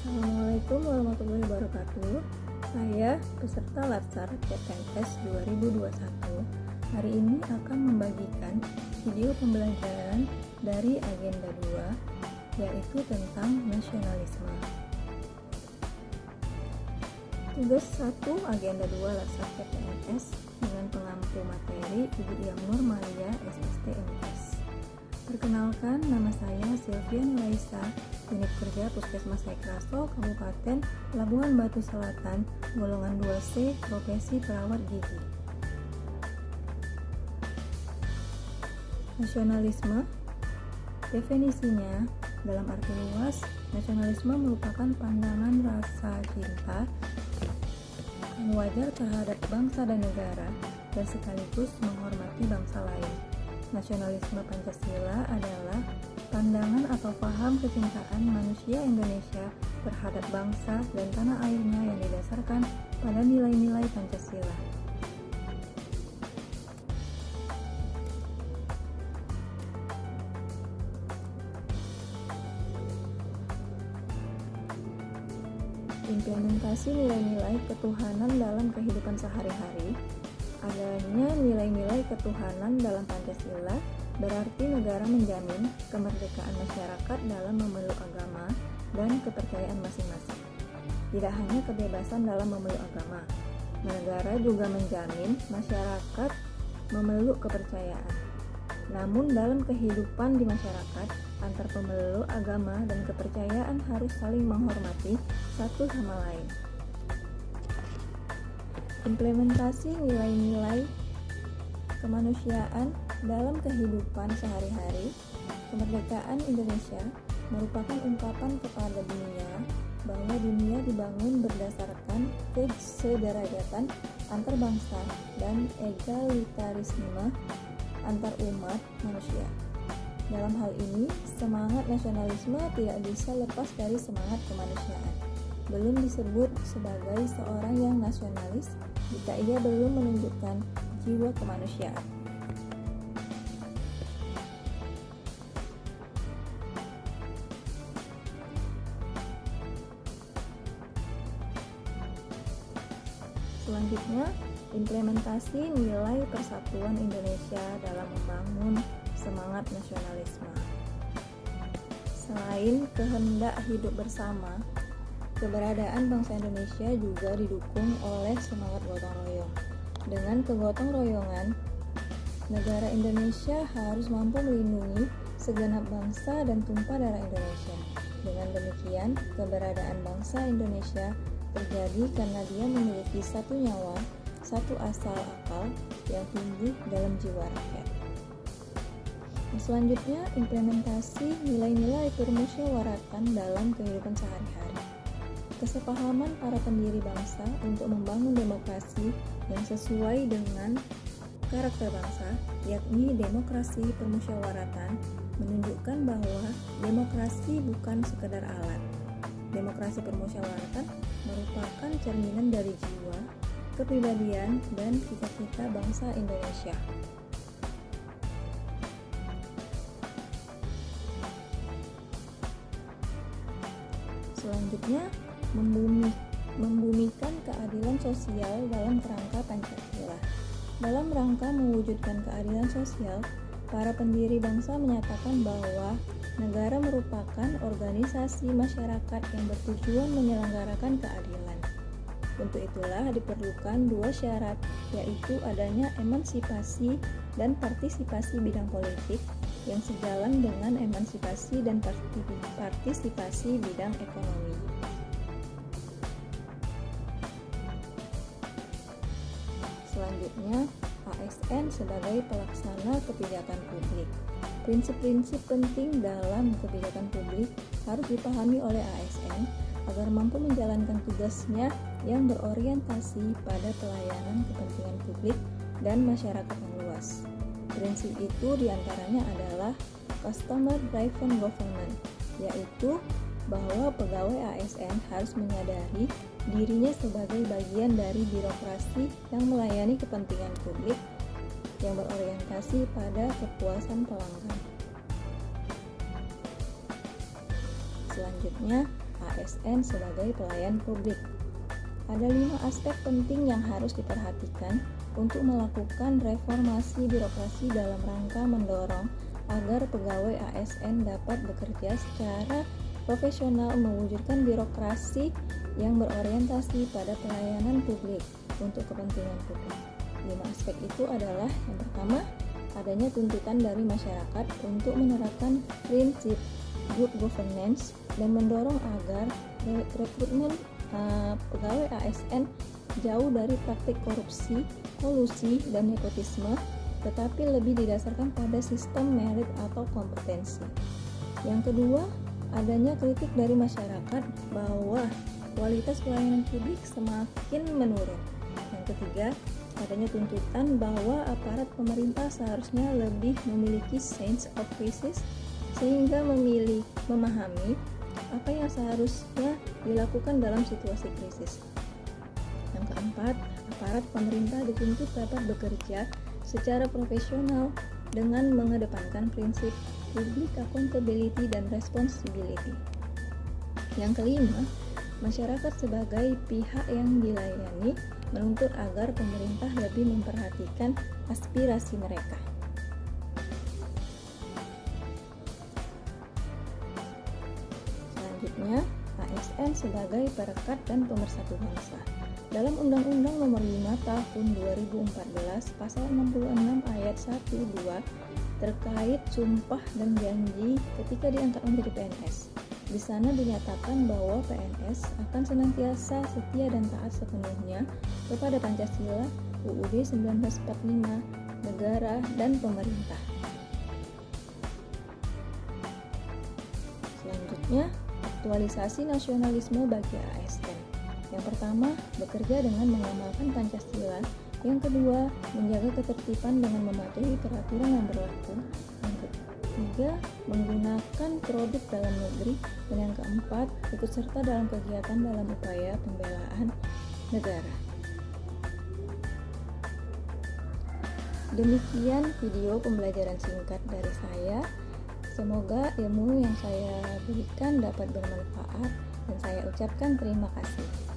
Assalamualaikum warahmatullahi wabarakatuh. Saya peserta Latsar CPNS 2021. Hari ini akan membagikan video pembelajaran dari agenda 2, yaitu tentang nasionalisme. Tugas 1 agenda 2 Latsar CPNS dengan pengampu materi Ibu Iyam Nurmalia SST MKes. Perkenalkan, nama saya Sylvia Nilaisa, Unit Kerja Puskesmas Sekraso, Kabupaten Labuhan Batu Selatan, golongan 2C, profesi perawat gigi. Nasionalisme, definisinya dalam arti luas, nasionalisme merupakan pandangan rasa cinta yang wajar terhadap bangsa dan negara dan sekaligus menghormati bangsa lain. Nasionalisme Pancasila adalah pandangan atau paham kecintaan manusia Indonesia terhadap bangsa dan tanah airnya yang didasarkan pada nilai-nilai Pancasila. Implementasi nilai-nilai ketuhanan dalam kehidupan sehari-hari. Adanya nilai-nilai ketuhanan dalam Pancasila berarti negara menjamin kemerdekaan masyarakat dalam memeluk agama dan kepercayaan masing-masing. Tidak hanya kebebasan dalam memeluk agama, negara juga menjamin masyarakat memeluk kepercayaan. Namun dalam kehidupan di masyarakat, antar pemeluk agama dan kepercayaan harus saling menghormati satu sama lain. Implementasi nilai-nilai kemanusiaan dalam kehidupan sehari-hari. Kemerdekaan Indonesia merupakan ungkapan kepada dunia bahwa dunia dibangun berdasarkan kesederajatan antar bangsa dan egalitarisme antar umat manusia. Dalam hal ini, semangat nasionalisme tidak bisa lepas dari semangat kemanusiaan. Belum disebut sebagai seorang yang nasionalis jika ia belum menunjukkan jiwa kemanusiaan. Selanjutnya, implementasi nilai persatuan Indonesia dalam membangun semangat nasionalisme. Selain kehendak hidup bersama, keberadaan bangsa Indonesia juga didukung oleh semangat gotong royong. Dengan kegotong royongan, negara Indonesia harus mampu melindungi segenap bangsa dan tumpah darah Indonesia. Dengan demikian, keberadaan bangsa Indonesia terjadi karena dia memiliki satu nyawa, satu asal akal yang tumbuh dalam jiwa rakyat. Selanjutnya, implementasi nilai-nilai permusyawaratan dalam kehidupan sehari-hari. Kesepahaman para pendiri bangsa untuk membangun demokrasi yang sesuai dengan karakter bangsa, yakni demokrasi permusyawaratan, menunjukkan bahwa demokrasi bukan sekedar alat. Demokrasi permusyawaratan merupakan cerminan dari jiwa, kepribadian, dan cita-cita bangsa Indonesia. Selanjutnya, membumikan keadilan sosial dalam kerangka Pancasila. Dalam rangka mewujudkan keadilan sosial, para pendiri bangsa menyatakan bahwa negara merupakan organisasi masyarakat yang bertujuan menyelenggarakan keadilan. Untuk itulah diperlukan dua syarat, yaitu adanya emansipasi dan partisipasi bidang politik yang sejalan dengan emansipasi dan partisipasi bidang ekonomi. Selanjutnya, ASN sebagai pelaksana kebijakan publik. Prinsip-prinsip penting dalam kebijakan publik harus dipahami oleh ASN agar mampu menjalankan tugasnya yang berorientasi pada pelayanan kepentingan publik dan masyarakat yang luas. Prinsip itu diantaranya adalah Customer Driven Government, yaitu bahwa pegawai ASN harus menyadari dirinya sebagai bagian dari birokrasi yang melayani kepentingan publik yang berorientasi pada kepuasan pelanggan. Selanjutnya, ASN sebagai pelayan publik. Ada 5 aspek penting yang harus diperhatikan untuk melakukan reformasi birokrasi dalam rangka mendorong agar pegawai ASN dapat bekerja secara profesional mewujudkan birokrasi yang berorientasi pada pelayanan publik untuk kepentingan publik. 5 aspek itu adalah yang pertama, adanya tuntutan dari masyarakat untuk menerapkan prinsip good governance dan mendorong agar rekrutmen pegawai ASN jauh dari praktik korupsi, kolusi, dan nepotisme, tetapi lebih didasarkan pada sistem merit atau kompetensi. Yang kedua, adanya kritik dari masyarakat bahwa kualitas pelayanan publik semakin menurun. Yang ketiga, adanya tuntutan bahwa aparat pemerintah seharusnya lebih memiliki sense of crisis sehingga memahami apa yang seharusnya dilakukan dalam situasi krisis. Yang keempat, aparat pemerintah dituntut dapat bekerja secara profesional dengan mengedepankan prinsip public accountability dan responsibility. Yang kelima, masyarakat sebagai pihak yang dilayani menuntut agar pemerintah lebih memperhatikan aspirasi mereka. Selanjutnya, ASN sebagai perekat dan pemersatu bangsa. Dalam Undang-Undang Nomor 5 Tahun 2014 Pasal 66 Ayat 1-2 terkait sumpah dan janji ketika diangkat menjadi PNS. Di sana dinyatakan bahwa PNS akan senantiasa setia dan taat sepenuhnya kepada Pancasila, UUD 1945, negara, dan pemerintah. Selanjutnya, aktualisasi nasionalisme bagi ASN. Yang pertama, bekerja dengan mengamalkan Pancasila. Yang kedua, menjaga ketertiban dengan mematuhi peraturan yang berlaku. Yang ketiga, menggunakan produk dalam negeri. Dan yang keempat, ikut serta dalam kegiatan dalam upaya pembelaan negara. Demikian video pembelajaran singkat dari saya. Semoga ilmu yang saya berikan dapat bermanfaat dan saya ucapkan terima kasih.